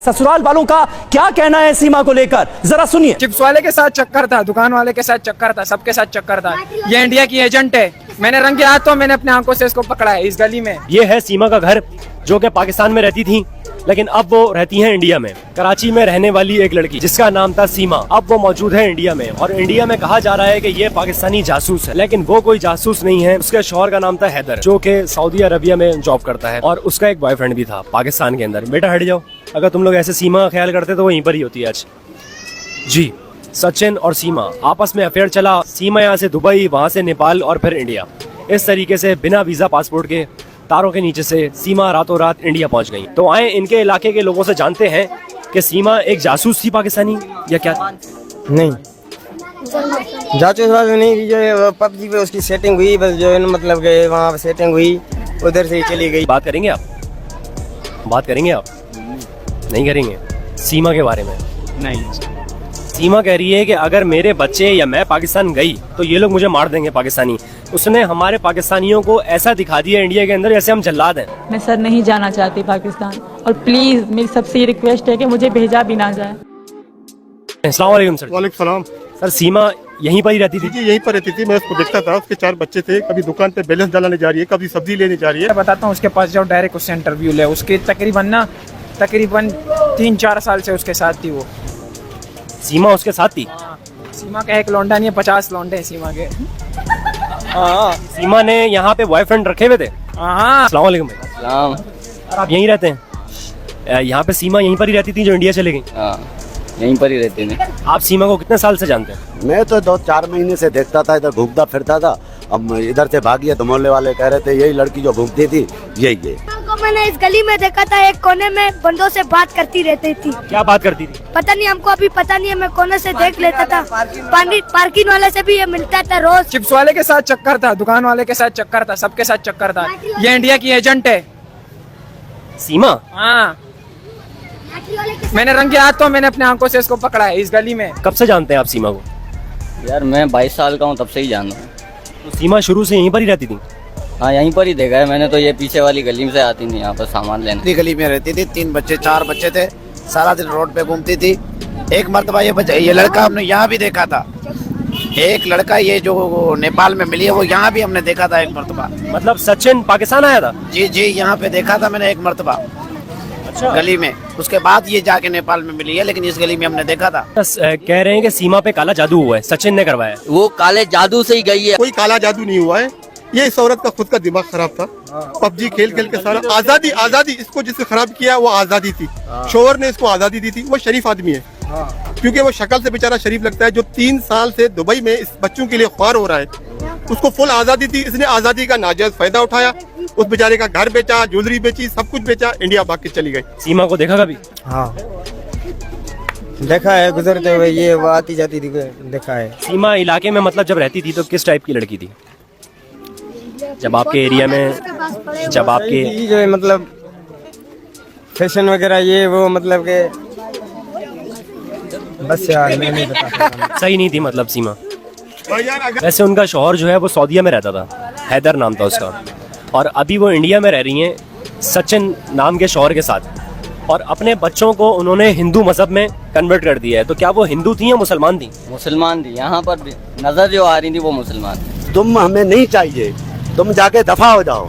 ससुराल वालों का क्या कहना है सीमा को लेकर, जरा सुनिए। चिप्स वाले के साथ चक्कर था, दुकान वाले के साथ चक्कर था, सबके साथ चक्कर था। ये इंडिया की एजेंट है। मैंने रंगे हाथों मैंने अपने आंखों से इसको पकड़ा है इस गली में। ये है सीमा का घर, जो कि पाकिस्तान में रहती थी, लेकिन अब वो रहती हैं इंडिया में। कराची में रहने वाली एक लड़की जिसका नाम था सीमा, अब वो मौजूद है इंडिया में। और इंडिया में कहा जा रहा है कि ये पाकिस्तानी जासूस है, लेकिन वो कोई जासूस नहीं है। उसके शौहर का नाम था हैदर, जो कि सऊदी अरबिया में जॉब करता है, और उसका एक बॉयफ्रेंड भी था पाकिस्तान के अंदर। बेटा हट जाओ, अगर तुम लोग ऐसे सीमा का ख्याल करते तो वो यहीं पर ही होती है आज। जी, सचिन और सीमा आपस में अफेयर चला। सीमा यहाँ से दुबई, वहाँ से नेपाल और फिर इंडिया। इस तरीके से बिना वीजा पासपोर्ट के तारों के नीचे से सीमा रातों रात इंडिया पहुंच गई। तो आए इनके इलाके के लोगों से जानते हैं कि सीमा एक जासूस थी पाकिस्तानी या क्या? नहीं, जासूस वासूस नहीं थी। जो पबजी पे उसकी सेटिंग हुई, बस जो है ना, मतलब कि वहाँ सेटिंग हुई, उधर से ही चली गई। बात करेंगे आप? बात करेंगे आप? नहीं करेंगे सीमा के बारे में? नहीं, सीमा कह रही है कि अगर मेरे बच्चे या मैं पाकिस्तान गई तो ये लोग मुझे मार देंगे पाकिस्तानी। उसने हमारे पाकिस्तानियों को ऐसा दिखा दिया इंडिया के अंदर जैसे हम जल्लाद हैं। मैं सर नहीं जाना चाहती पाकिस्तान, और प्लीज मेरी सबसे रिक्वेस्ट है कि मुझे भेजा भी ना जाए। अस्सलाम वालेकुम सर। वालेकुम सलाम। सर सीमा यहीं पर ही रहती थी? जी यहीं पर रहती थी, मैं उसको देखता था। उसके 4 बच्चे थे, कभी दुकान पे बैलेंस डालने जा रही है, कभी सब्जी लेने जा रही है। मैं बताता हूँ, उसके पास जाओ, डायरेक्ट उससे इंटरव्यू ले। उसके तकरीबन 3-4 साल से उसके साथ थी वो। सीमा उसके साथ थी? सीमा का एक लौंडा नहीं है, 50 लौंडे हैं सीमा के। हाँ सीमा ने यहाँ पे बॉयफ्रेंड रखे हुए थे? हाँ। अस्सलाम वालेकुम भाई। सलाम। और आप यहीं रहते हैं? यहाँ पे सीमा यहीं पर ही रहती थी जो इंडिया चले गई? यहीं पर ही रहते हैं। आप सीमा को कितने साल से जानते हैं? मैं तो 2-4 महीने से देखता था, इधर घूमता फिरता था। अब इधर से भाग गया तो मोहल्ले वाले कह रहे थे यही लड़की जो घूमती थी यही है। मैंने इस गली में देखा था, एक कोने में बंदों से बात करती रहती थी। क्या बात करती थी? पता नहीं, हमको अभी पता नहीं है। मैं कोने से देख लेता था। पार्किंग वाले से भी ये मिलता था रोज। चिप्स वाले के साथ चक्कर था, दुकान वाले के साथ चक्कर था, सबके साथ चक्कर था। ये इंडिया की एजेंट है। सीमा? हाँ, मैंने रंगे हाथों मैंने अपने आंखों से इसको पकड़ा है इस गली में। कब से जानते हैं आप सीमा को? यार मैं 22 साल का हूँ, तब से ही जानता हूँ। तो सीमा शुरू से यहीं पर ही रहती थी? हाँ, यहीं पर ही देखा है मैंने तो। ये पीछे वाली गली में से आती थी यहाँ पर सामान लेने। गली में रहती थी, 4 बच्चे थे, सारा दिन रोड पे घूमती थी। एक मर्तबा ये लड़का हमने यहाँ भी देखा था। एक लड़का ये जो नेपाल में मिली है, वो यहाँ भी हमने देखा था एक मर्तबा। मतलब सचिन पाकिस्तान आया था? जी, यहाँ पे देखा था मैंने एक मर्तबा। अच्छा। गली में। उसके बाद ये जाके नेपाल में मिली है, लेकिन इस गली में हमने देखा था। कह रहे हैं कि सीमा पे काला जादू हुआ है, सचिन ने करवाया। वो काले जादू से ही गई है। कोई काला जादू नहीं हुआ है, ये इस औरत का खुद का दिमाग खराब था। पबजी खेल खेल के सारा आजादी इसको जिसने खराब किया वो आजादी थी। शोहर ने इसको आजादी दी थी। वो शरीफ आदमी है, क्योंकि वो शक्ल से बेचारा शरीफ लगता है। जो 3 साल से दुबई में इस बच्चों के लिए ख्वार हो रहा है, उसको फुल आजादी थी। इसने आजादी का नाजायज फायदा उठाया। उस बेचारे का घर बेचा, ज्वेलरी बेची, सब कुछ बेचा, इंडिया भाग के चली गई। सीमा को देखा कभी? हाँ, देखा है, गुजरते हुए ये वो आती जाती थी, देखा है। सीमा इलाके में मतलब जब रहती थी तो किस टाइप की लड़की थी? जब आपके एरिया में, जब आपके जो है मतलब फैशन वगैरह ये वो, मतलब के बस यार मैं नहीं बता सकता। सही नहीं थी मतलब सीमा? वैसे उनका शौहर जो है वो सऊदीया में रहता था, हैदर नाम था उसका, और अभी वो इंडिया में रह रही हैं सचिन नाम के शौहर के साथ। और अपने बच्चों को उन्होंने हिंदू मजहब में कन्वर्ट कर दिया है। तो क्या वो हिंदू थी या मुसलमान थी? मुसलमान थी। यहाँ पर नजर जो आ रही थी वो मुसलमान थी। तुम हमें नहीं चाहिए, तुम जाके दफा हो जाओ।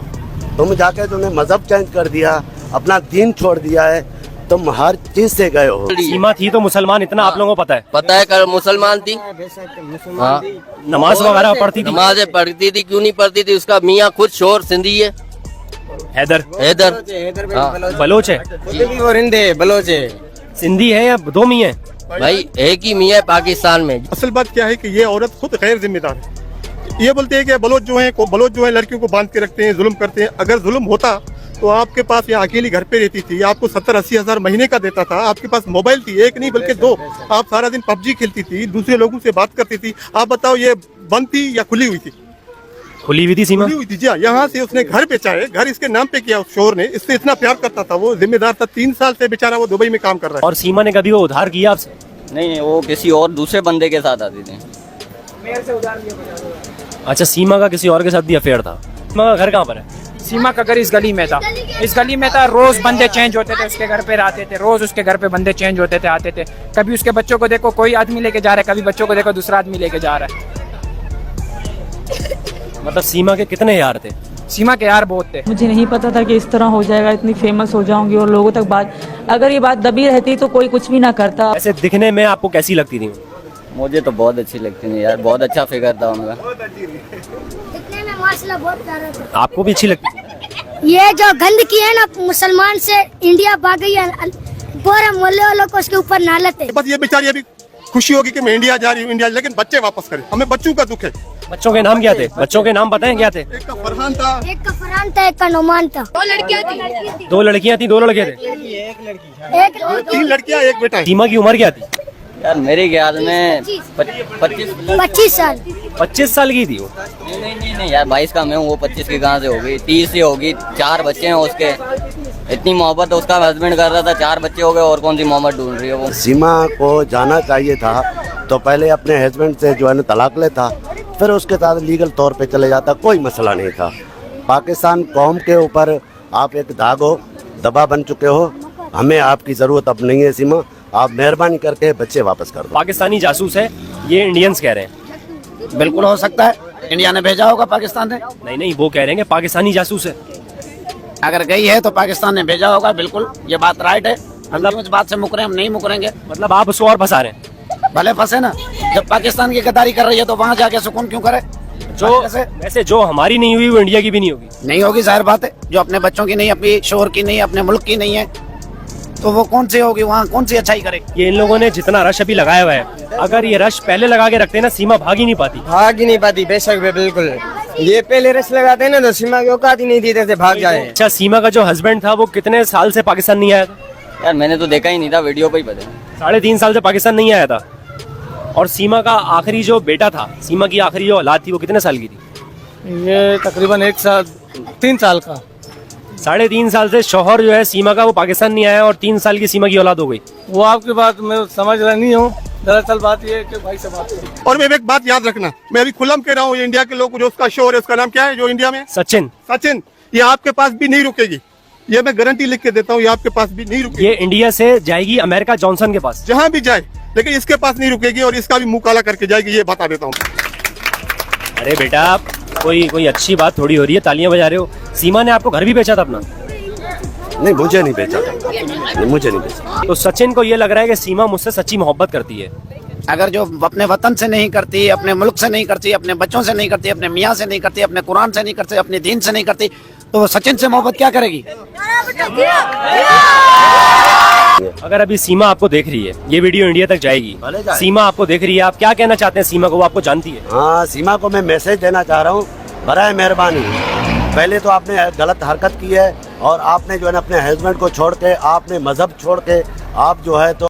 तुम जाके तुमने मजहब चेंज कर दिया, अपना दीन छोड़ दिया है, तुम हर चीज से गए हो। सीमा थी तो मुसलमान, इतना आप लोगों को पता है? पता है, कर मुसलमान थी। हाँ, नमाज वगैरह पढ़ती थी? नमाजें पढ़ती थी, क्यों नहीं पढ़ती थी? उसका मियाँ खुद शोर सिंधी है, हैदर। बलोच है? और हिंदी बलोच है। सिंधी है या दो मियाँ है? भाई एक ही मियाँ है पाकिस्तान में। असल बात क्या है कि ये औरत खुद गैर जिम्मेदार है। ये बोलते हैं कि बलोच जो है लड़कियों को बांध के रखते हैं, जुल्म करते हैं। अगर जुल्म होता तो आपके पास यहाँ अकेली घर पे रहती थी, आपको 70-80 हज़ार महीने का देता था। आपके पास मोबाइल थी, एक नहीं बल्कि 2। आप सारा दिन पबजी खेलती थी, दूसरे लोगों से बात करती थी। आप बताओ ये बंद थी या खुली हुई थी? खुली हुई थी सीमा? खुली हुई थी जी। यहाँ से उसने घर बेचा है, घर इसके नाम पे किया उस शोहर ने। इससे इतना प्यार करता था, वो जिम्मेदार था। 3 साल से बेचारा वो दुबई में काम कर रहा है। और सीमा ने कभी वो उधार किया आपसे? नहीं, वो किसी और दूसरे बंदे के साथ आती थी। अच्छा, सीमा का किसी और के साथ भी अफेयर था। सीमा का घर कहाँ पर है? सीमा का घर इस गली में था, इस गली में था। रोज बंदे चेंज होते थे, उसके घर पे रहते थे, रोज उसके घर पे बंदे चेंज होते थे, आते थे। कभी उसके बच्चों को देखो कोई आदमी लेके जा रहा है, कभी बच्चों को देखो दूसरा आदमी लेके जा रहा है। मतलब सीमा के कितने यार थे? सीमा के यार बहुत थे। मुझे नहीं पता था कि इस तरह हो जाएगा, इतनी फेमस हो जाऊंगी और लोगों तक बात, अगर ये बात दबी रहती तो कोई कुछ भी ना करता। ऐसे दिखने में आपको कैसी लगती थी? मुझे तो बहुत अच्छी लगती थी यार, बहुत अच्छा फिगर था उनका। दिखने में माशाल्लाह बहुत प्यारा था। आपको भी अच्छी लगती थी? ये जो गंद की है ना, मुसलमान से इंडिया भाग गई है, पूरे मोहल्ले वालों को उसके ऊपर नालत है। बस ये बेचारी अभी खुशी होगी कि मैं इंडिया जा रही हूँ, इंडिया, लेकिन बच्चे वापस करें, हमें बच्चों का दुख है। बच्चों के नाम क्या थे? बच्चों के नाम बताएं क्या थे? एक का फरहान था, एक का फरहान था, एक का नोमान था। 2 लड़कियां थी, 2 लड़के थे। एक 3 लड़कियां, एक बेटा है। सीमा की उम्र क्या थी? यार मेरे ख्याल में 25 साल। 25 साल की थी वो। नहीं यार, 22 का मैं हूँ, वो 25 की कहाँ से होगी, 30 से होगी। 4 बच्चे हैं उसके, इतनी मोहब्बत उसका हस्बैंड कर रहा था, 4 बच्चे हो गए, और कौन सी मोहब्बत ढूंढ रही है वो। सीमा को जाना चाहिए था तो पहले अपने हस्बैंड से जो है ना तलाक लेता, फिर उसके साथ लीगल तौर पे चले जाता, कोई मसला नहीं था। पाकिस्तान कौम के ऊपर आप एक दाग हो, दबा बन चुके हो, हमें आपकी ज़रूरत अब नहीं है सीमा, आप मेहरबानी करके बच्चे वापस कर दो। पाकिस्तानी जासूस है ये इंडियंस कह रहे हैं। बिल्कुल हो सकता है, इंडिया ने भेजा होगा पाकिस्तान ने। नहीं, वो कह रहे हैं कि पाकिस्तानी जासूस है। अगर गई है तो पाकिस्तान ने भेजा होगा, बिल्कुल ये बात राइट है। मतलब इस बात से मुकरे हम नहीं मुकरेंगे। मतलब आप उसको और फंसा रहे हैं? भले फंसे ना, जब पाकिस्तान की गद्दारी कर रही है तो वहाँ जाके सुकून क्यों करे? जो वैसे जो हमारी नहीं हुई वो इंडिया की भी नहीं होगी। नहीं होगी, जाहिर बात है। जो अपने बच्चों की नहीं, अपनी शोहर की नहीं, अपने मुल्क की नहीं है, तो वो कौन सी होगी, वहाँ कौन सी अच्छाई करेगी? ये इन लोगों ने जितना रश अभी लगाया हुआ है, अगर ये रश पहले लगा के रखते ना, सीमा भाग ही नहीं पाती। भाग ही नहीं पाती, बेशक बिल्कुल। ये पहले रश लगाते ना तो सीमा की औकात ही नहीं थी इधर से भाग जाए। अच्छा, सीमा का जो हस्बैंड था वो कितने साल से पाकिस्तान नहीं आया था? यार मैंने तो देखा ही नहीं था, वीडियो पे ही पता। 3.5 साल से पाकिस्तान नहीं आया था। और सीमा का आखिरी जो बेटा था, सीमा की आखिरी जो औलाद थी, वो कितने साल की थी? ये तकरीबन 3 साल का। 3.5 साल से शौहर जो है सीमा का वो पाकिस्तान नहीं आया और 3 साल की सीमा की औलाद हो गई। वो आपकी बात मैं समझ रहा नहीं हूँ। दरअसल बात ये है कि भाई से बात करो। और मैं एक बात याद रखना, मैं अभी खुलम कह रहा हूँ, ये इंडिया के लोग, जो उसका शोर है, उसका नाम क्या है जो इंडिया में? सचिन। ये आपके पास भी नहीं रुकेगी, ये मैं गारंटी लिख के देता हूँ, ये आपके पास भी नहीं रुकेगी। ये इंडिया से जाएगी अमेरिका जॉनसन के पास, जहाँ भी जाए, लेकिन इसके पास नहीं रुकेगी और इसका भी मुंह काला करके जाएगी, ये बता देता हूँ। अरे बेटा, कोई अच्छी बात थोड़ी हो रही है, तालियां बजा रहे हो। सीमा ने आपको घर भी बेचा था अपना? नहीं, मुझे नहीं बेचा था, मुझे नहीं बेचा। तो सचिन को ये लग रहा है कि सीमा मुझसे सच्ची मोहब्बत करती है। अगर जो अपने वतन से नहीं करती, अपने मुल्क से नहीं करती, अपने बच्चों से नहीं करती, अपने मियाँ से नहीं करती, अपने कुरान से नहीं करती, अपने दीन से नहीं करती, तो वो सचिन से मोहब्बत क्या करेगी? अगर अभी सीमा आपको देख रही है, ये वीडियो इंडिया तक जाएगी, सीमा आपको देख रही है, आप क्या कहना चाहते हैं सीमा को? वो आपको जानती है। हाँ, सीमा को मैं मैसेज देना चाह रहा हूँ, बराए मेहरबानी, पहले तो आपने गलत हरकत की है और आपने जो है ना अपने हस्बैंड को छोड़ के, आपने मजहब छोड़ के, आप जो है तो